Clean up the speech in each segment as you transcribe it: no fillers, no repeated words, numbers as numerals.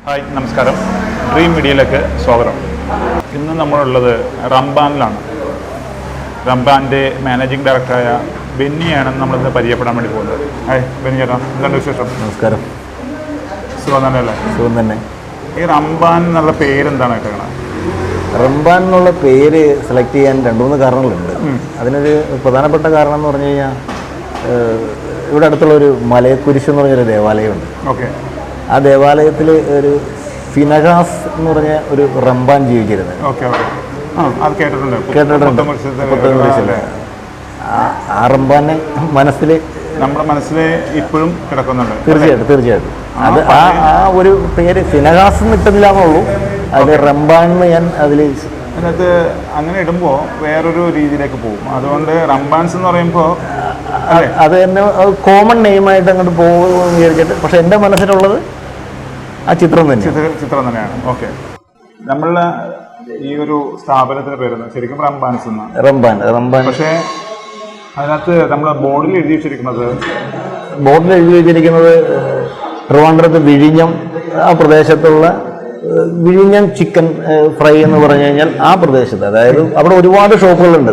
Hi നമസ്കാരം, dream മീഡിയയിലേക്ക് സ്വാഗതം. ഇന്ന് നമ്മളുള്ളത് റംബാനിലാണ്. റംബാൻ്റെ മാനേജിംഗ് ഡയറക്ടറായ ബെന്നിയാണ് നമ്മളിന്ന് പരിചയപ്പെടാൻ വേണ്ടി പോകുന്നത്. ഹായ് ബെന്നി ചേട്ടാ, എന്താണ് വിശേഷം? നമസ്കാരം. സുഖം തന്നെ അല്ലേ? സുഖം തന്നെ. ഈ റംബാൻ എന്നുള്ള പേരെന്താണ് കേൾക്കണം? റംബാൻ എന്നുള്ള പേര് സെലക്ട് ചെയ്യാൻ 2-3 കാരണങ്ങളുണ്ട്. അതിനൊരു പ്രധാനപ്പെട്ട കാരണം എന്ന് പറഞ്ഞു കഴിഞ്ഞാൽ ഇവിടെ അടുത്തുള്ളൊരു മലയക്കുരിശ് എന്ന് പറഞ്ഞൊരു ദേവാലയമുണ്ട്. ഓക്കെ. ആ ദേവാലയത്തിൽ ഒരു ഫിനഹാസ് എന്ന് പറഞ്ഞ ഒരു റംബാൻ ജീവിച്ചിരുന്നത്. Okay okay. അത് കേട്ടിട്ടുണ്ട്. ആ റംബാനെ മനസ്സിൽ നമ്മുടെ മനസ്സിൽ ഇപ്പോഴും കിടക്കുന്നുണ്ട്. തീർച്ചയായിട്ടും അത് ആ ഒരു പേര് ഫിനഹാസ് ഇട്ടില്ല എന്നുള്ളൂ. അത് റംബാൻ എന്ന് ഞാൻ അതിനകത്ത് അങ്ങനെ ഇടുമ്പോൾ വേറൊരു രീതിയിലേക്ക് പോകും. അതുകൊണ്ട് റംബാൻസ് എന്ന് പറയുമ്പോൾ അത് തന്നെ കോമൺ നെയിമായിട്ട് അങ്ങോട്ട് പോകുമെന്ന് വിചാരിച്ചിട്ട്. പക്ഷെ എൻ്റെ മനസ്സിലുള്ളത് ആ ചിത്രം തന്നെയാണ്. ഓക്കെ. നമ്മളുടെ ഈ ഒരു സ്ഥാപനത്തിന് പേരുന്ന ശരിക്കും റംബാൻസ് എന്നാണ്. റംബാൻ. പക്ഷേ അതിനകത്ത് നമ്മൾ ബോർഡിൽ എഴുതി വെച്ചിരിക്കുന്നത് ട്രിവാൻഡ്രത്ത് വിഴിഞ്ഞം ആ പ്രദേശത്തുള്ള വിഴിഞ്ഞം ചിക്കൻ ഫ്രൈ എന്ന് പറഞ്ഞു കഴിഞ്ഞാൽ ആ പ്രദേശത്ത്, അതായത് അവിടെ ഒരുപാട് ഷോപ്പുകളുണ്ട്.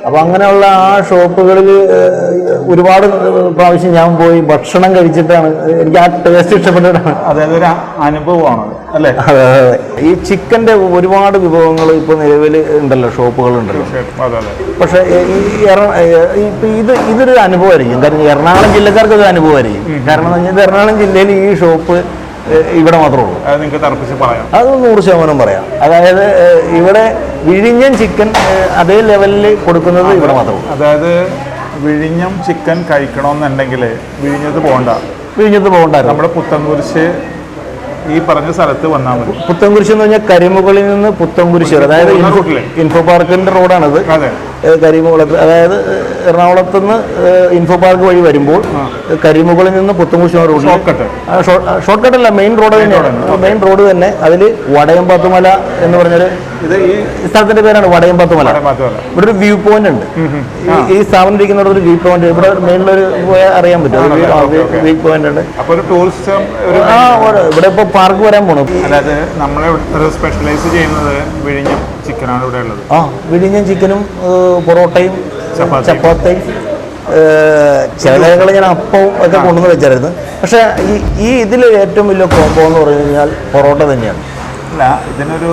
അപ്പോൾ അങ്ങനെയുള്ള ആ ഷോപ്പുകളിൽ ഒരുപാട് പ്രാവശ്യം ഞാൻ പോയി ഭക്ഷണം കഴിച്ചിട്ടാണ് എനിക്ക് ആ ടേസ്റ്റ് ഇഷ്ടപ്പെട്ടിട്ടാണ്. അതായത് ഒരു അനുഭവമാണ് അല്ലേ? അതെ. ഈ ചിക്കൻ്റെ ഒരുപാട് വിഭവങ്ങൾ ഇപ്പോൾ നിലവിൽ ഉണ്ടല്ലോ, ഷോപ്പുകളുണ്ടല്ലോ. പക്ഷേ ഇതൊരു അനുഭവമായിരിക്കും. കാരണം എറണാകുളം ജില്ലക്കാർക്ക് ഒരു അനുഭവമായിരിക്കും. കാരണം എന്ന് പറഞ്ഞാൽ എറണാകുളം ജില്ലയിൽ ഈ ഷോപ്പ് ഇവിടെ മാത്രമേ ഉള്ളൂ. അത് നിങ്ങൾക്ക് തർപ്പിച്ച് പറയാം. അത് 100% പറയാം. അതായത് ഇവിടെ വിഴിഞ്ഞം ചിക്കൻ അതേ ലെവലിൽ കൊടുക്കുന്നത് ഇവിടെ മാത്രമേ. അതായത് വിഴിഞ്ഞം ചിക്കൻ കഴിക്കണമെന്നുണ്ടെങ്കിൽ വിഴിഞ്ഞത്ത് പോകണ്ട. നമ്മുടെ പുത്തൻകുരിശ് ഈ പറഞ്ഞ സ്ഥലത്ത് വന്നാൽ മതി. പുത്തൻകുരിശ് എന്ന് പറഞ്ഞാൽ കരിമുകളിൽ നിന്ന് പുത്തൻകുരിശ്, അതായത് ഇൻഫോ പാർക്കിന്റെ റോഡാണത്. കരിമുകളത്ത്, അതായത് എറണാകുളത്ത് നിന്ന് ഇൻഫോ പാർക്ക് വഴി വരുമ്പോൾ കരിമുകളിൽ നിന്ന് പുത്തൻകുരിശ് റോഡ് ഷോർട്ട് കട്ട് അല്ല, മെയിൻ റോഡ് തന്നെയാണ്. മെയിൻ റോഡ് തന്നെ. അതിൽ വടയംപാത്തുമല എന്ന് പറഞ്ഞൊരു ഈ സ്ഥലത്തിന്റെ പേരാണ് വടയംപാത്തുമല. ഇവിടെ ഒരു വ്യൂ പോയിന്റ് ഉണ്ട്. ഈ സ്ഥാപനം ഇരിക്കുന്ന ഒരു വ്യൂ പോയിന്റ് ഇവിടെ മെയിനിലൊരു പോയാൽ അറിയാൻ പറ്റും. വ്യൂ പോയിന്റ് ഉണ്ട്. ഇവിടെ ഇപ്പൊ പാർക്ക് വരാൻ പോണു. അതായത് നമ്മളെ സ്പെഷ്യലൈസ് ചെയ്യുന്നത് വിഴിഞ്ഞം ചിക്കനാണ് ഇവിടെ ഉള്ളത്. വിഴിഞ്ഞം ചിക്കനും പൊറോട്ടയും ചപ്പാത്തിയും ചിലകൾ ഞാൻ അപ്പവും ഒക്കെ കൊണ്ടുവന്ന് വെച്ചായിരുന്നു. പക്ഷെ ഈ ഇതിൽ ഏറ്റവും വലിയ കോംബോ എന്ന് പറഞ്ഞു കഴിഞ്ഞാൽ പൊറോട്ട തന്നെയാണ്. അല്ല, ഇതിനൊരു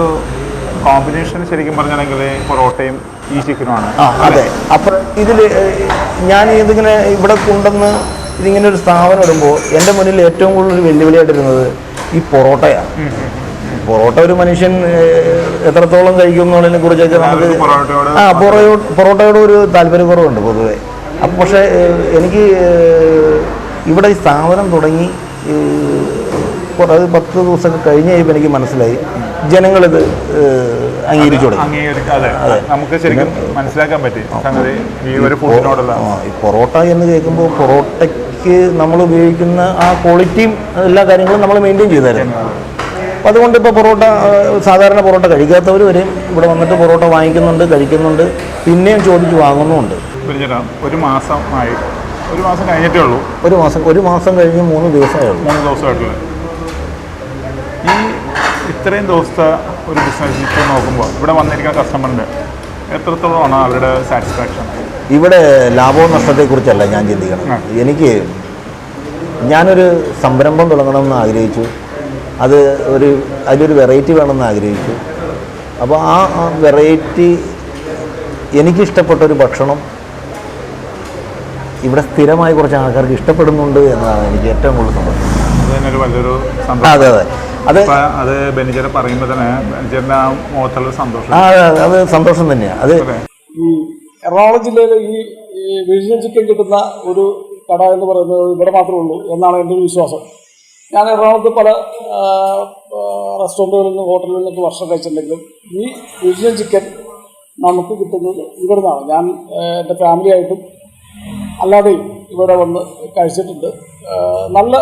കോമ്പിനേഷൻ ശരിക്കും പറഞ്ഞാണെങ്കിൽ പൊറോട്ടയും ഈ ചിക്കനുമാണ്. അതെ. അപ്പം ഇതിൽ ഞാൻ ഇതിങ്ങനെ ഇവിടെ കൊണ്ടുവന്ന് ഇതിങ്ങനെ ഒരു സ്ഥാപനം ഇടുമ്പോൾ എൻ്റെ മുന്നിൽ ഏറ്റവും കൂടുതൽ വെല്ലുവിളിയായിട്ടിരുന്നത് ഈ പൊറോട്ടയാണ്. പൊറോട്ട ഒരു മനുഷ്യൻ എത്രത്തോളം കഴിക്കും എന്നുള്ളതിനെ കുറിച്ചൊക്കെ നമുക്ക് പൊറോട്ടയോട് ഒരു താല്പര്യക്കുറവുണ്ട് പൊതുവെ. അപ്പം പക്ഷേ എനിക്ക് ഇവിടെ ഈ സ്ഥാപനം തുടങ്ങി അത് 10 ദിവസമൊക്കെ കഴിഞ്ഞ് കഴിയുമ്പോൾ എനിക്ക് മനസ്സിലായി ജനങ്ങളിത് അംഗീകരിച്ചു തുടങ്ങി. നമുക്ക് ശരിക്കും മനസ്സിലാക്കാൻ പറ്റി ഈ പൊറോട്ട എന്ന് കേൾക്കുമ്പോൾ പൊറോട്ടയ്ക്ക് നമ്മൾ ഉപയോഗിക്കുന്ന ആ ക്വാളിറ്റിയും എല്ലാ കാര്യങ്ങളും നമ്മൾ മെയിൻറ്റെയിൻ ചെയ്തായിരുന്നു. അപ്പം അതുകൊണ്ട് ഇപ്പോൾ പൊറോട്ട സാധാരണ പൊറോട്ട കഴിക്കാത്തവർ വരെയും ഇവിടെ വന്നിട്ട് പൊറോട്ട വാങ്ങിക്കുന്നുണ്ട്, കഴിക്കുന്നുണ്ട്, പിന്നെയും ചോദിച്ച് വാങ്ങുന്നുമുണ്ട്. ഒരു മാസം കഴിഞ്ഞിട്ടേ ഉള്ളൂ. ഒരു മാസം കഴിഞ്ഞ് 3 ദിവസമായിട്ടുള്ള ഈ ഇത്രയും ദിവസത്തെ ഒരു ബിസിനസ് ഇപ്പോൾ നോക്കുമ്പോൾ ഇവിടെ വന്നിരിക്കുന്ന കസ്റ്റമറിൻ്റെ എത്രത്തോളമാണ് അവരുടെ സാറ്റിസ്ഫാക്ഷൻ? ഇവിടെ ലാഭവും നഷ്ടത്തെക്കുറിച്ചല്ല ഞാൻ ചിന്തിക്കണം. ഞാനൊരു സംരംഭം തുടങ്ങണമെന്ന് ആഗ്രഹിച്ചു. അതിലൊരു വെറൈറ്റി വേണമെന്ന് ആഗ്രഹിച്ചു. അപ്പോൾ ആ വെറൈറ്റി എനിക്കിഷ്ടപ്പെട്ടൊരു ഭക്ഷണം ഇവിടെ സ്ഥിരമായി കുറച്ച് ആൾക്കാർക്ക് ഇഷ്ടപ്പെടുന്നുണ്ട് എന്നതാണ് എനിക്ക് ഏറ്റവും കൂടുതൽ സന്തോഷം. അതെ. അത് ബെന്നിച്ചേട്ടൻ പറയുമ്പോൾ തന്നെ ബെന്നിച്ചേട്ടൻ്റെ ആ മുഖത്തുള്ള സന്തോഷം, അത് സന്തോഷം തന്നെയാണ്. അത് ഈ എറണാകുളം ജില്ലയിൽ ഈ വിഴിഞ്ഞം ചിക്കൻ കിട്ടുന്ന ഒരു കട എന്ന് പറയുന്നത് ഇവിടെ മാത്രമേ ഉള്ളൂ എന്നാണ് എൻ്റെ ഒരു വിശ്വാസം. ഞാൻ എറണാകുളത്ത് പല റെസ്റ്റോറൻറ്റുകളിൽ നിന്നും ഹോട്ടലുകളിൽ നിന്നൊക്കെ ഭക്ഷണം കഴിച്ചിട്ടുണ്ടെങ്കിലും ഈ വിഴിഞ്ഞം ചിക്കൻ നമുക്ക് കിട്ടുന്നത് ഇവിടെ നിന്നാണ്. ഞാൻ എൻ്റെ ഫാമിലിയായിട്ടും അല്ലാതെയും ഇവിടെ വന്ന് കഴിച്ചിട്ടുണ്ട്. നല്ല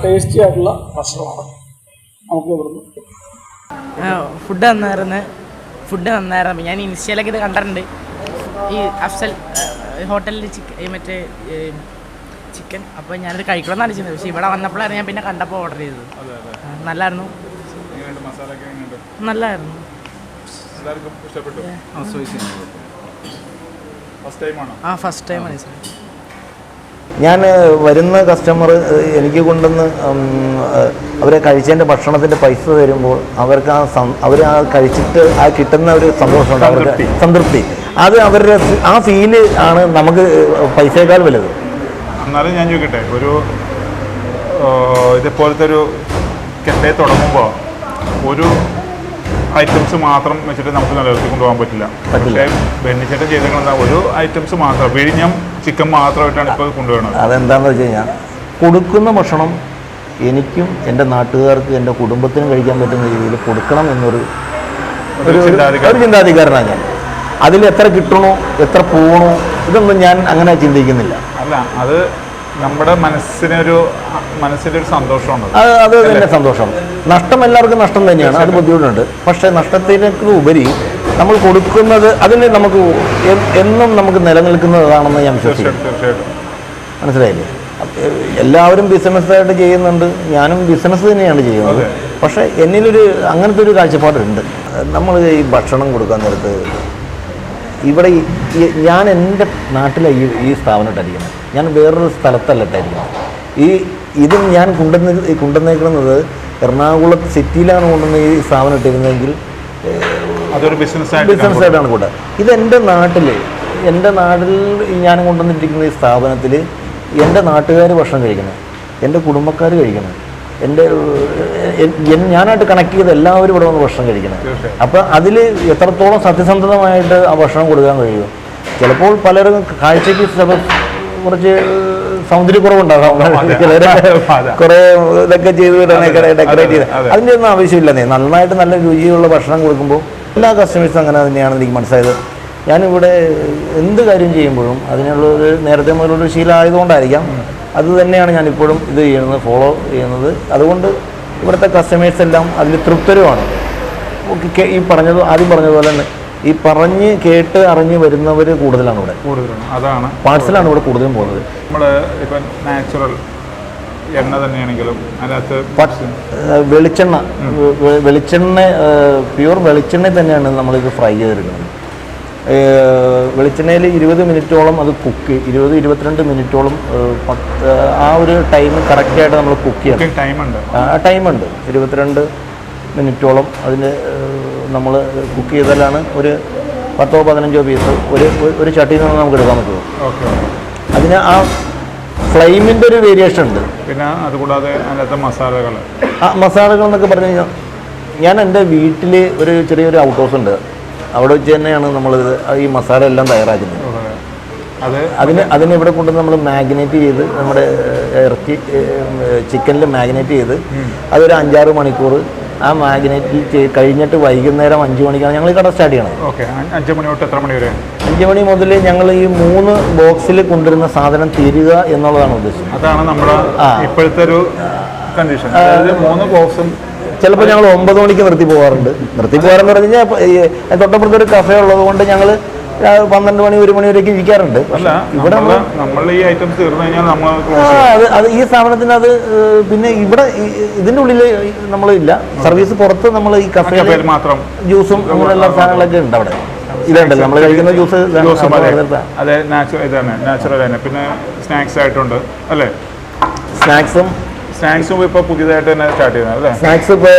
ടേസ്റ്റി ആയിട്ടുള്ള ഭക്ഷണമാണ് നമുക്ക് ഇവിടുന്ന്. ഫുഡ് നന്നായിരുന്നു. ഞാൻ ഇൻസ്റ്റയിലൊക്കെ ഇത് കണ്ടിട്ടുണ്ട്. ഈ അഫ്സൽ ഹോട്ടലിൽ മറ്റേ ചിക്കൻ. അപ്പോൾ ഞാനത് കഴിക്കണമെന്നാണ് ചെയ്യുന്നത്. പക്ഷേ ഇവിടെ വന്നപ്പോഴാണ് ഞാൻ പിന്നെ കണ്ടപ്പോൾ ഓർഡർ ചെയ്തത്. നല്ലായിരുന്നു. നല്ലായിരുന്നു. എല്ലാവർക്കും ഇഷ്ടപ്പെട്ടു. ഫസ്റ്റ് ടൈമാണ് സാർ. ഞാൻ വരുന്ന കസ്റ്റമർ എനിക്ക് കൊണ്ടുവന്ന് അവരെ കഴിച്ചതിൻ്റെ ഭക്ഷണത്തിൻ്റെ പൈസ തരുമ്പോൾ അവർക്ക് അവർ ആ കഴിച്ചിട്ട് ആ കിട്ടുന്ന ഒരു സന്തോഷമുണ്ട്, അവർക്ക് സംതൃപ്തി. അത് അവരുടെ ആ ഫീല് ആണ് നമുക്ക് പൈസയേക്കാൾ വലുത്. എന്നാലും ഞാൻ ചോദിക്കട്ടെ, ഒരു ഇതേപോലത്തെ ഒരു കെട്ടേ തുടങ്ങുമ്പോൾ ഒരു ഐറ്റംസ് മാത്രം വെച്ചിട്ട് നമുക്ക് നിലനിർത്തി കൊണ്ടുപോകാൻ പറ്റില്ല. പക്ഷേ ബെന്നിച്ചേട്ടൻ ചെയ്തേക്കുന്നത് ഒരു ഐറ്റംസ് മാത്രം, വിഴിഞ്ഞം ചിക്കൻ മാത്രമായിട്ടാണ് ഇപ്പോൾ കൊണ്ടുപോകുന്നത്. അതെന്താണെന്ന് വെച്ച് കഴിഞ്ഞാൽ കൊടുക്കുന്ന ഭക്ഷണം എനിക്കും എൻ്റെ നാട്ടുകാർക്ക് എൻ്റെ കുടുംബത്തിനും കഴിക്കാൻ പറ്റുന്ന രീതിയിൽ കൊടുക്കണം എന്നൊരു ഒരു ചിന്താധികാരനാണ് ഞാൻ. അതിൽ എത്ര കിട്ടണോ എത്ര പോകണോ ഇതൊന്നും ഞാൻ അങ്ങനെ ചിന്തിക്കുന്നില്ല. അല്ല, അത് നമ്മുടെ മനസ്സിൻ്റെ ഒരു സന്തോഷമാണ്. അത് തന്നെ സന്തോഷം. നഷ്ടം എല്ലാവർക്കും നഷ്ടം തന്നെയാണ്, അത് ബുദ്ധിമുട്ടുണ്ട്. പക്ഷേ നഷ്ടത്തിനേക്കാൾ ഉപരി നമ്മൾ കൊടുക്കുന്നത് അതിന് നമുക്ക് എന്നും നമുക്ക് നിലനിൽക്കുന്നതാണെന്ന് ഞാൻ വിശ്വസിക്കുന്നു. തീർച്ചയായിട്ടും. മനസ്സിലായില്ലേ? എല്ലാവരും ബിസിനസ്സായിട്ട് ചെയ്യുന്നുണ്ട്, ഞാനും ബിസിനസ് തന്നെയാണ് ചെയ്യുന്നത്. പക്ഷേ എന്നിലൊരു അങ്ങനത്തെ ഒരു കാഴ്ചപ്പാടുണ്ട്. നമ്മൾ ഈ ഭക്ഷണം കൊടുക്കാൻ നേരത്ത് ഇവിടെ ഞാൻ എൻ്റെ നാട്ടിലെ ഈ സ്ഥാപനം ഇട്ടായിരിക്കുന്നത്, ഞാൻ വേറൊരു സ്ഥലത്തല്ല ഇട്ടായിരിക്കുന്നത്. ഇത് ഞാൻ കൊണ്ടുവന്നേക്കുന്നത് എറണാകുളം സിറ്റിയിലാണ് കൊണ്ടുവന്ന് ഈ സ്ഥാപനം ഇട്ടിരുന്നതെങ്കിൽ അതൊരു ബിസിനസ്സായിട്ടാണ് കൂടെ. ഇത് എൻ്റെ നാട്ടിൽ ഞാൻ കൊണ്ടുവന്നിട്ടിരിക്കുന്ന ഈ സ്ഥാപനത്തിൽ എൻ്റെ നാട്ടുകാർ ഭക്ഷണം കഴിക്കണം, എൻ്റെ കുടുംബക്കാർ കഴിക്കണം, ഞാനായിട്ട് കണക്ട് ചെയ്ത് എല്ലാവരും ഇവിടെ വന്ന് ഭക്ഷണം കഴിക്കണം. അപ്പം അതിൽ എത്രത്തോളം സത്യസന്ധമായിട്ട് ആ ഭക്ഷണം കൊടുക്കാൻ കഴിയും. ചിലപ്പോൾ പലരും കാഴ്ചയ്ക്ക് കുറച്ച് സൗന്ദര്യക്കുറവുണ്ടാകാം, ചിലർ കുറേ ഇതൊക്കെ ചെയ്ത് ഡെക്കറേറ്റ് ചെയ്ത് അതിൻ്റെ ഒന്നും ആവശ്യമില്ലെന്നേ. നന്നായിട്ട് നല്ല രുചിയുള്ള ഭക്ഷണം കൊടുക്കുമ്പോൾ എല്ലാ കസ്റ്റമേഴ്സും അങ്ങനെ തന്നെയാണ് എനിക്ക് മനസ്സിലായത്. ഞാനിവിടെ എന്ത് കാര്യം ചെയ്യുമ്പോഴും അതിനുള്ളൊരു നേരത്തെ മുതലുള്ളൊരു ശീലമായതുകൊണ്ടായിരിക്കാം അത് തന്നെയാണ് ഞാനിപ്പോഴും ഇത് ചെയ്യുന്നത്, ഫോളോ ചെയ്യുന്നത്. അതുകൊണ്ട് ഇവിടുത്തെ കസ്റ്റമേഴ്സ് എല്ലാം അതിൽ തൃപ്തരുമാണ്. ഈ ആദ്യം പറഞ്ഞതുപോലെ തന്നെ ഈ പറഞ്ഞ് കേട്ട് അറിഞ്ഞ് വരുന്നവർ കൂടുതലാണ് ഇവിടെ. അതാണ് പാഴ്സലാണ് ഇവിടെ കൂടുതലും പോകുന്നത്. നമ്മൾ ഇപ്പം നാച്ചുറൽ എണ്ണ തന്നെയാണെങ്കിലും അതിനകത്ത് വെളിച്ചെണ്ണ പ്യൂർ വെളിച്ചെണ്ണ തന്നെയാണ് നമ്മളിത് ഫ്രൈ ചെയ്തെടുക്കുന്നത്. വെളിച്ചെണ്ണയിൽ 20 മിനിറ്റോളം അത് 22 മിനിറ്റോളം ആ ഒരു ടൈം കറക്റ്റായിട്ട് നമ്മൾ കുക്ക് ചെയ്യണം. ടൈമുണ്ട് 22 മിനിറ്റോളം അതിന് നമ്മൾ കുക്ക് ചെയ്താലാണ് ഒരു 10-15 പീസ് ഒരു ചട്ടിയിൽ നിന്ന് നമുക്ക് എടുക്കാൻ പറ്റുള്ളൂ. അതിന് ആ ഫ്ലെയിമിൻ്റെ ഒരു വേരിയേഷൻ ഉണ്ട്. പിന്നെ അതുകൂടാതെ അതിനകത്ത് മസാലകൾ എന്നൊക്കെ പറഞ്ഞു കഴിഞ്ഞാൽ ഞാൻ എൻ്റെ വീട്ടിൽ ഒരു ചെറിയൊരു ഔട്ട് ഹൗസ് ഉണ്ട്, അവിടെ വെച്ച് തന്നെയാണ് നമ്മൾ ഈ മസാല എല്ലാം തയ്യാറാക്കുന്നത്. അതിന് ഇവിടെ കൊണ്ട് നമ്മൾ മാഗ്നേറ്റ് ചെയ്ത് നമ്മുടെ ഇറച്ചി ചിക്കനിൽ മാഗ്നേറ്റ് ചെയ്ത് അതൊരു 5-6 മണിക്കൂർ ആ മാഗ്നേറ്റ് കഴിഞ്ഞിട്ട് വൈകുന്നേരം 5 മണിക്കാണ് ഞങ്ങൾ ഈ കട സ്റ്റാർട്ട് ചെയ്യണം. 5 മണി തൊട്ട് എത്ര മണി വരെ? 5 മണി മുതൽ ഞങ്ങൾ ഈ 3 ബോക്സിൽ കൊണ്ടുവരുന്ന സാധനം തീരുക എന്നുള്ളതാണ് ഉദ്ദേശം. അതാണ് നമ്മുടെ ഇപ്പോഴത്തെ ഒരു കണ്ടീഷൻ. 3 ബോക്സും ചിലപ്പോൾ ഞങ്ങൾ 9 മണിക്ക് നിർത്തി പോകാറുണ്ട്. പറഞ്ഞു കഴിഞ്ഞാൽ തൊട്ടപ്പുറത്ത് ഒരു കഫേ ഉള്ളത് കൊണ്ട് ഞങ്ങൾ 12 മണി 1 മണി വരെയൊക്കെ ഇരിക്കാറുണ്ട്. ഇവിടെ നമ്മൾ ഈ ഐറ്റംസ് തീർന്നു കഴിഞ്ഞാൽ അത് ഈ സ്ഥാപനത്തിന് അത് പിന്നെ ഇവിടെ ഇതിൻ്റെ ഉള്ളിൽ നമ്മളില്ല, സർവീസ് പുറത്ത് നമ്മൾ ഈ കഫേ മാത്രം ജ്യൂസും അങ്ങനെയുള്ള സാധനങ്ങളൊക്കെ ഉണ്ട് അവിടെ. ഇതുണ്ടല്ലോ നമ്മൾ കഴിക്കുന്ന ജ്യൂസ്, അതെ നാച്ചുറൽ തന്നെ. പിന്നെ സ്നാക്സ് ആയിട്ടുണ്ട് അല്ലേ? സ്നാക്സും ഇപ്പോൾ പുതിയതായിട്ട് തന്നെ സ്റ്റാർട്ട് ചെയ്യുന്നത് അല്ലേ? സ്നാക്സ് ഇപ്പോൾ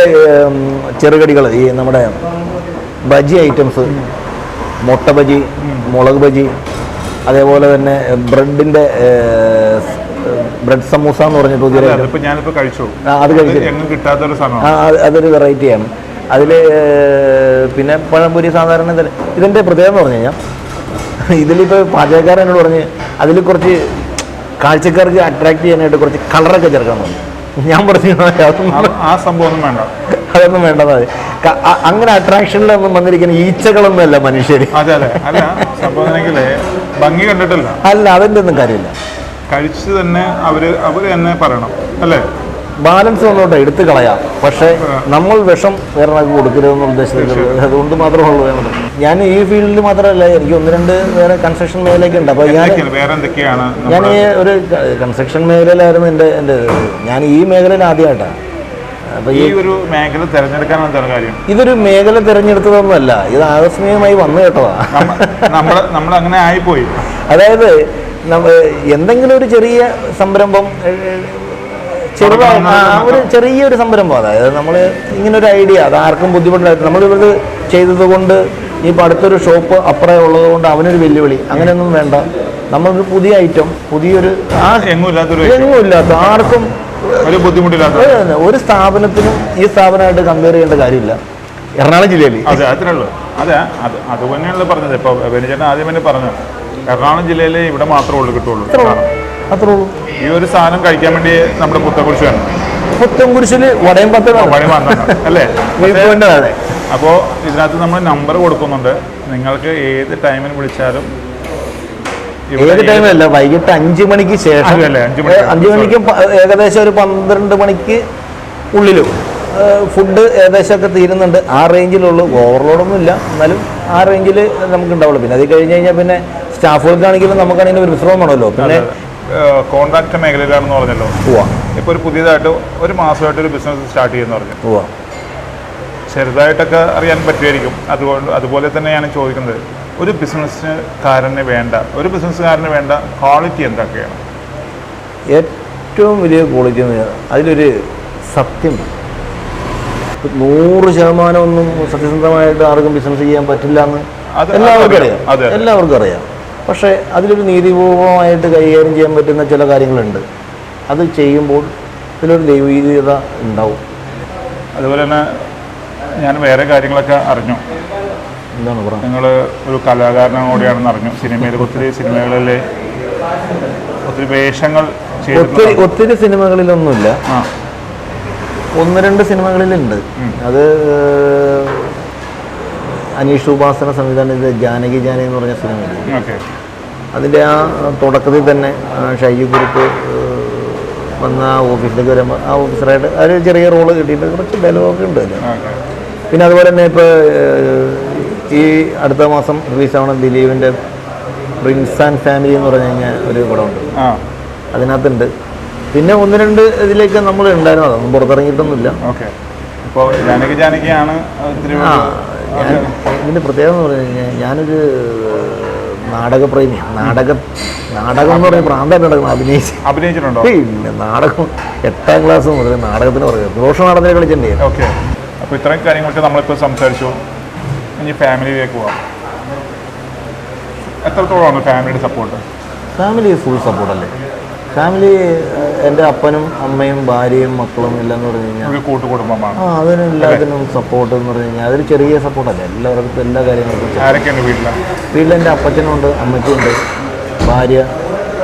ചെറുകടികൾ ഈ നമ്മുടെ ബജി ഐറ്റംസ്, മുട്ട ബജി, മുളക് ബജി, അതേപോലെ തന്നെ ബ്രെഡ് സമൂസ എന്ന് പറഞ്ഞിട്ട് അതൊരു വെറൈറ്റിയാണ്. അതിൽ പിന്നെ പഴംപൊരി സാധാരണ ഇതിൻ്റെ പ്രത്യേകത എന്ന് പറഞ്ഞു കഴിഞ്ഞാൽ ഇതിലിപ്പോൾ പാചകക്കാരൻ എന്നോട് പറഞ്ഞ് അതിൽ കുറച്ച് കാഴ്ചക്കാർക്ക് അട്രാക്ട് ചെയ്യാനായിട്ട് കുറച്ച് കളറൊക്കെ ചേർക്കാൻ പറഞ്ഞു. ഞാൻ പറഞ്ഞു ആ സംഭവം വേണ്ട, അതൊന്നും വേണ്ടത്. അങ്ങനെ അട്രാക്ഷനിലൊന്നും വന്നിരിക്കുന്ന ഈച്ചകളൊന്നും അല്ല മനുഷ്യർ. ഭംഗി കണ്ടിട്ടില്ല, അല്ല അതിൻ്റെ ഒന്നും കാര്യമില്ല. കഴിച്ച് തന്നെ അവര് തന്നെ പറയണം അല്ലേ? ബാലൻസ് വന്നോട്ടെ എടുത്ത് കളയാം, പക്ഷേ നമ്മൾ വിഷം വേറെ കൊടുക്കരുതെന്നുള്ള ഉദ്ദേശത്തിൽ അതുകൊണ്ട് മാത്രമേ ഉള്ളൂ. ഞാൻ ഈ ഫീൽഡിൽ മാത്രമല്ല, എനിക്ക് 1-2 വേറെ കൺസ്ട്രക്ഷൻ മേഖലയൊക്കെ ഉണ്ട്. അപ്പോൾ ഞാൻ ഈ ഒരു കൺസ്ട്രക്ഷൻ മേഖലയിലായിരുന്നു എൻ്റെ ഞാൻ ഈ മേഖലയിൽ ആദ്യമായിട്ടാണ്. അപ്പോൾ ഈ ഒരു മേഖല തിരഞ്ഞെടുക്കാൻ എന്താണ് കാര്യം? ഇതൊരു മേഖല തിരഞ്ഞെടുത്തതൊന്നുമല്ല, ഇത് ആകസ്മികമായി വന്നു കേട്ടതാ. നമ്മൾ അങ്ങനെ ആയിപ്പോയി. അതായത് എന്തെങ്കിലും ഒരു ചെറിയ സംരംഭം, ഒരു ചെറിയൊരു സംരംഭം, അതായത് നമ്മൾ ഇങ്ങനെ ഒരു ഐഡിയ, അത് ആർക്കും ബുദ്ധിമുട്ടില്ലായിരുന്നു. നമ്മളിത് ചെയ്തത് കൊണ്ട് ഇപ്പോൾ അടുത്തൊരു ഷോപ്പ് അപ്പുറം ഉള്ളത് കൊണ്ട് അവനൊരു വെല്ലുവിളി, അങ്ങനെയൊന്നും വേണ്ട. നമ്മളൊരു പുതിയ ഐറ്റം, പുതിയൊരു എങ്ങുമില്ലാത്ത ആർക്കും ഒരു ബുദ്ധിമുട്ടില്ലാത്ത ഒരു സ്ഥാപനത്തിനും ഈ സ്ഥാപനമായിട്ട് കമ്പയർ ചെയ്യേണ്ട കാര്യമില്ല എറണാകുളം ജില്ലയിൽ. അതെ, അത്രയുള്ളൂ. അതെ, അത് തന്നെയാണല്ലോ പറഞ്ഞത്. ഇപ്പോൾ ബെനിച്ചേട്ടൻ ആദ്യം തന്നെ പറഞ്ഞു, എറണാകുളം ജില്ലയിൽ ഇവിടെ മാത്രമേ ഉള്ളൂ കിട്ടുള്ളൂ. അത്രേ ഉള്ളൂ. ഈ ഒരു സാധനം കഴിക്കാൻ വേണ്ടി നമ്മുടെ പുത്തൻകുരിശ് വേണം. പുത്തൻകുരിശിൽ വടയും അല്ലേ? അപ്പോൾ ഇതിനകത്ത് നമ്മൾ നമ്പർ കൊടുക്കുന്നുണ്ട്. നിങ്ങൾക്ക് ഏത് ടൈമിന് വിളിച്ചാലും, ഏത് ടൈമിലല്ല, വൈകിട്ട് 5 മണിക്ക് ശേഷം, 5 മണിക്ക് ഏകദേശം ഒരു 12 മണിക്ക് ഉള്ളിലും ഫുഡ് ഏകദേശമൊക്കെ തീരുന്നുണ്ട്. ആ റേഞ്ചിലുള്ളൂ, ഓവർലോഡൊന്നും ഇല്ല, എന്നാലും ആ റേഞ്ചിൽ നമുക്ക് ഉണ്ടാവുള്ളൂ. പിന്നെ അത് കഴിഞ്ഞ് കഴിഞ്ഞാൽ പിന്നെ സ്റ്റാഫുകൾക്കാണെങ്കിലും നമുക്കാണെങ്കിലും ഒരു വിശ്രമം വേണമല്ലോ. പിന്നെ കോൺട്രാക്ട് മേഖലയിലാണെന്ന് പറഞ്ഞല്ലോ. ഇപ്പോൾ ഒരു പുതിയതായിട്ട് ഒരു മാസമായിട്ട് ഒരു ബിസിനസ് സ്റ്റാർട്ട് ചെയ്യുന്ന പറഞ്ഞു. ചെറുതായിട്ടൊക്കെ അറിയാൻ പറ്റുമായിരിക്കും. അതുപോലെ തന്നെയാണ് ചോദിക്കുന്നത്, ഒരു ബിസിനസ്സുകാരന് വേണ്ട ക്വാളിറ്റി എന്തൊക്കെയാണ്? ഏറ്റവും വലിയ ക്വാളിറ്റി അതിലൊരു സത്യം. 100% ഒന്നും സത്യസന്ധമായിട്ട് ആർക്കും ബിസിനസ് ചെയ്യാൻ പറ്റില്ല എന്ന് എല്ലാവർക്കും അറിയാം. പക്ഷേ അതിലൊരു നീതിപൂർവമായിട്ട് കൈകാര്യം ചെയ്യാൻ പറ്റുന്ന ചില കാര്യങ്ങളുണ്ട്. അത് ചെയ്യുമ്പോൾ ഇതിലൊരു ദൈവീകത ഉണ്ടാവും. അതുപോലെ തന്നെ ഞാൻ വേറെ കാര്യങ്ങളൊക്കെ അറിഞ്ഞു. എന്താണ് പറയുക, നിങ്ങൾ ഒരു കലാകാരനും കൂടിയാണെന്ന് അറിഞ്ഞു. ഒത്തിരി സിനിമകളിൽ ഒത്തിരി വേഷങ്ങൾ ഒത്തിരി സിനിമകളിലൊന്നുമില്ല, 1-2 സിനിമകളിലുണ്ട്. അത് അനീഷ് ഉപാസന സംവിധാനം ചെയ്ത ജാനകി എന്ന് പറഞ്ഞ സിനിമയിൽ, അതിൻ്റെ ആ തുടക്കത്തിൽ തന്നെ ഷൈജു കുറുപ്പ് വന്ന ആ ഓഫീസിലേക്ക് വരുമ്പോൾ ആ ഓഫീസറായിട്ട് ഒരു ചെറിയ റോള് കിട്ടിയിട്ട് കുറച്ച് ഡയലോഗൊക്കെ ഉണ്ട് അതിൽ. പിന്നെ അതുപോലെ തന്നെ ഇപ്പോൾ ഈ അടുത്ത മാസം റിലീസാവണം ദിലീപിൻ്റെ പ്രിൻസ് ആൻഡ് ഫാമിലി എന്ന് പറഞ്ഞു കഴിഞ്ഞാൽ ഒരു പടമുണ്ട്, അതിനകത്തുണ്ട്. പിന്നെ 1-2 ഇതിലേക്ക് നമ്മൾ ഉണ്ടായിരുന്നു, അതൊന്നും പുറത്തിറങ്ങിയിട്ടൊന്നുമില്ല. ഇപ്പോൾ ജാനകിയാണ് ഇതിൻ്റെ പ്രത്യേകത എന്ന് പറഞ്ഞു കഴിഞ്ഞാൽ ഞാനൊരു നാടകപ്രേമിയാണ്. നാടകം എന്ന് പറഞ്ഞാൽ പ്രാന്തായിട്ട് അഭിനയിച്ചിട്ടുണ്ടോ? പിന്നെ നാടകം 8ാം ക്ലാസ് മുതൽ നാടകത്തിന് പറയുക, ദോഷനാടകത്തിൽ കളിച്ചിട്ടുണ്ട്. ഓക്കെ, അപ്പോൾ ഇത്രയും കാര്യങ്ങളൊക്കെ നമ്മളിപ്പോൾ സംസാരിച്ചു. ഇനി ഫാമിലിയിലേക്ക് പോവാം. എത്രത്തോളമാണ് ഫാമിലിയുടെ സപ്പോർട്ട്? ഫാമിലി ഫുൾ സപ്പോർട്ടല്ലേ. ഫാമിലി എൻ്റെ അപ്പനും അമ്മയും ഭാര്യയും മക്കളും എല്ലാം എന്ന് പറഞ്ഞു കഴിഞ്ഞാൽ കൂട്ടുകുടുംബമാണ്. അതിന് എല്ലാത്തിനും സപ്പോർട്ട് എന്ന് പറഞ്ഞു കഴിഞ്ഞാൽ അതൊരു ചെറിയ സപ്പോർട്ടല്ലേ. എല്ലാവർക്കും എല്ലാ കാര്യങ്ങൾക്കും. ആരൊക്കെയുണ്ട് വീട്ടിൽ? എൻ്റെ അപ്പച്ചനുണ്ട്, അമ്മച്ചുണ്ട്, ഭാര്യ,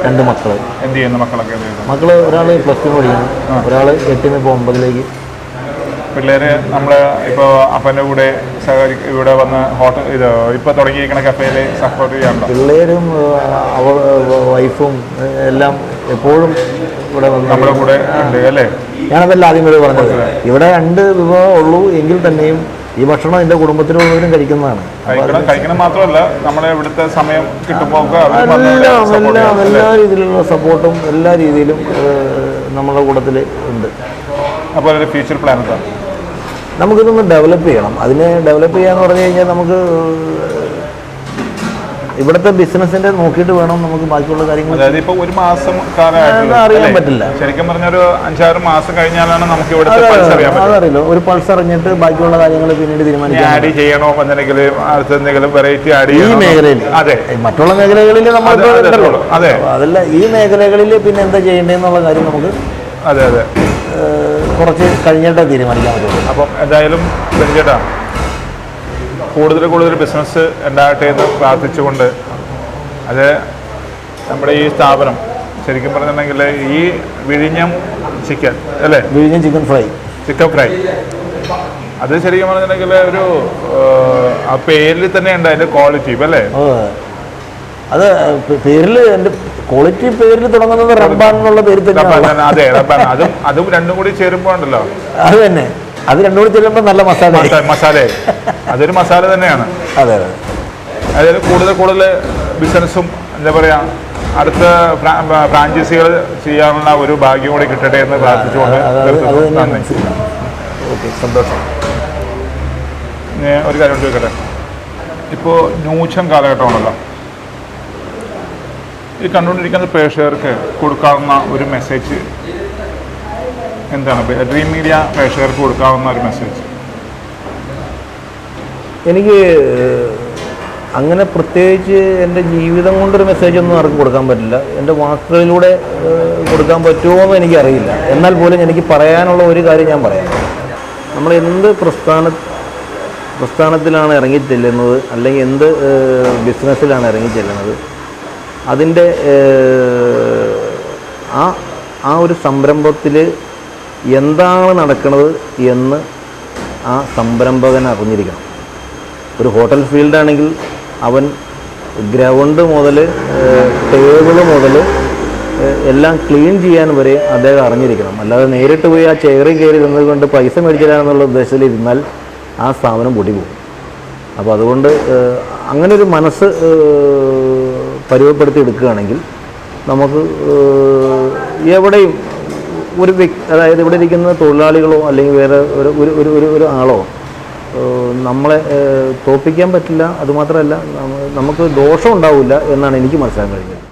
2 മക്കൾ. എന്ത് ചെയ്യുന്ന മക്കളൊക്കെ? ഒരാൾ +2 പഠിക്കുന്നു, ഒരാൾ 8 ഇപ്പോൾ 9ലേക്ക്. പിള്ളേർ നമ്മൾ ഇപ്പോൾ അപ്പൻ്റെ കൂടെ ഇവിടെ വന്ന് ഇപ്പോൾ തുടങ്ങിയിരിക്കുന്ന കഫേയിൽ സപ്പോർട്ട് ചെയ്യാറുണ്ട്. പിള്ളേരും വൈഫും എല്ലാം എപ്പോഴും ഇവിടെ വന്ന് നമ്മുടെ കൂടെ ഉണ്ട് അല്ലേ. ഞാനതല്ല ആദ്യം വരെ പറഞ്ഞത്, ഇവിടെ 2 വിഭവം ഉള്ളൂ എങ്കിൽ തന്നെയും ഈ ഭക്ഷണം എൻ്റെ കുടുംബത്തിലുള്ളവരും കഴിക്കുന്നതാണ്. കഴിക്കണം മാത്രമല്ല, നമ്മുടെ ഇവിടുത്തെ സമയം കിട്ടുമ്പോൾ എല്ലാ രീതിയിലുള്ള സപ്പോർട്ടും എല്ലാ രീതിയിലും നമ്മുടെ കൂട്ടത്തിൽ ഉണ്ട്. അപ്പോൾ ഒരു ഫ്യൂച്ചർ പ്ലാൻ എന്താണ്? നമുക്കിതൊന്ന് ഡെവലപ്പ് ചെയ്യണം. അതിനെ ഡെവലപ്പ് ചെയ്യാന്ന് പറഞ്ഞു കഴിഞ്ഞാൽ നമുക്ക് ഇവിടുത്തെ ബിസിനസിന്റെ നോക്കിയിട്ട് വേണം നമുക്ക് ബാക്കിയുള്ള കാര്യങ്ങൾ. അതായത് ഇപ്പോൾ ഒരു മാസം അറിയാൻ പറ്റില്ല. ശരിക്കും പറഞ്ഞൊരു 5-6 മാസം കഴിഞ്ഞാലാണ് നമുക്ക് ഇവിടുത്തെ പൾസ് അറിയാൻ പറ്റും. അതറിയില്ല, ഒരു പൾസ് അറിഞ്ഞിട്ട് ബാക്കിയുള്ള കാര്യങ്ങൾ പിന്നീട് തീരുമാനിക്കാം. ആഡ് ചെയ്യണോ എന്തെങ്കിലും അടുത്തെന്തെങ്കിലും വെറൈറ്റി ആഡ് ചെയ്യണോ ഈ മേഖലയിൽ. അതെ, മറ്റുള്ള മേഖലകളിൽ നമ്മൾ അതെ അതല്ല, ഈ മേഖലകളിൽ പിന്നെ എന്താ ചെയ്യേണ്ടതെന്നുള്ള കാര്യം നമുക്ക് അതെ കുറച്ച് കഴിഞ്ഞിട്ടേ തീരുമാനിക്കാൻ പറ്റുള്ളൂ. അപ്പം എന്തായാലും ചേട്ടാ, കൂടുതൽ ബിസിനസ് ഉണ്ടാകട്ടെ എന്ന് പ്രാർത്ഥിച്ചുകൊണ്ട്, അത് നമ്മുടെ ഈ സ്ഥാപനം ശരിക്കും പറഞ്ഞിട്ടുണ്ടെങ്കിൽ ഈ വിഴിഞ്ഞം ചിക്കൻ അല്ലേ, വിഴിഞ്ഞം ചിക്കൻ ഫ്രൈ അത് ശരിക്കും പറഞ്ഞിട്ടുണ്ടെങ്കിൽ ഒരു ആ പേരിൽ തന്നെ ഉണ്ട് അതിൻ്റെ ക്വാളിറ്റി അല്ലേ. അത് പേരിൽ എൻ്റെ ക്വാളിറ്റി പേരിൽ തുടങ്ങുന്നത് റംബാൻ എന്നുള്ള പേര് തന്നെയാണ്. അതെ, റബ്ബാൻ. അതും രണ്ടും കൂടി ചേരുമ്പോൾ ഉണ്ടല്ലോ, അത് തന്നെ, അത് രണ്ടും കൂടി ചെല്ലുമ്പോൾ നല്ല മസാല, അതൊരു മസാല തന്നെയാണ്. അതെ അതെ. അതായത് കൂടുതൽ ബിസിനസ്സും എന്താ പറയാ, അടുത്ത ഫ്രാഞ്ചൈസികൾ ചെയ്യാനുള്ള ഒരു ഭാഗ്യം കൂടി കിട്ടട്ടെ എന്ന് പ്രാർത്ഥിച്ചുകൊണ്ട് ഓക്കെ, സന്തോഷം. ഒരു കാര്യം ചോദിക്കട്ടെ, ഇപ്പോൾ ന്യൂജൻ കാലഘട്ടമാണല്ലോ, ഈ കണ്ടുകൊണ്ടിരിക്കുന്ന പ്രേക്ഷകർക്ക് കൊടുക്കാവുന്ന ഒരു മെസ്സേജ് എന്താണ്? ഡ്രീം മീഡിയ പ്രേക്ഷകർക്ക് കൊടുക്കാവുന്ന ഒരു മെസ്സേജ്? എനിക്ക് അങ്ങനെ പ്രത്യേകിച്ച് എൻ്റെ ജീവിതം കൊണ്ടൊരു മെസ്സേജൊന്നും ആർക്കും കൊടുക്കാൻ പറ്റില്ല. എൻ്റെ വാക്കുകളിലൂടെ കൊടുക്കാൻ പറ്റുമോ എന്ന് എനിക്കറിയില്ല. എന്നാൽ പോലും എനിക്ക് പറയാനുള്ള ഒരു കാര്യം ഞാൻ പറയാം. നമ്മൾ എന്ത് പ്രസ്ഥാനത്തിലാണ് ഇറങ്ങിച്ചെല്ലുന്നത്, അല്ലെങ്കിൽ എന്ത് ബിസിനസ്സിലാണ് ഇറങ്ങിച്ചെല്ലുന്നത്, അതിൻ്റെ ആ ഒരു സംരംഭത്തിൽ എന്താണ് നടക്കുന്നത് എന്ന് ആ സംരംഭകൻ അറിഞ്ഞിരിക്കണം. ഒരു ഹോട്ടൽ ഫീൽഡാണെങ്കിൽ അവൻ ഗ്രൗണ്ട് മുതൽ ടേബിള് മുതൽ എല്ലാം ക്ലീൻ ചെയ്യാൻ വരെ അദ്ദേഹം അറിഞ്ഞിരിക്കണം. അല്ലാതെ നേരിട്ട് പോയി ആ ചെയറിൽ കയറി നിന്നുകൊണ്ട് പൈസ മേടിച്ചില്ല ഉദ്ദേശത്തിൽ ഇരുന്നാൽ ആ സ്ഥാപനം പൊടിപോകും. അപ്പോൾ അതുകൊണ്ട് അങ്ങനെ ഒരു മനസ്സ് പരുവപ്പെടുത്തി എടുക്കുകയാണെങ്കിൽ നമുക്ക് എവിടെയും ഒരു അതായത് ഇവിടെ ഇരിക്കുന്ന തൊഴിലാളികളോ അല്ലെങ്കിൽ വേറെ ഒരു ആളോ നമ്മളെ തോൽപ്പിക്കാൻ പറ്റില്ല. അതുമാത്രമല്ല, നമുക്ക് ദോഷം ഉണ്ടാവില്ല എന്നാണ് എനിക്ക് മനസ്സിലാക്കാൻ കഴിഞ്ഞത്.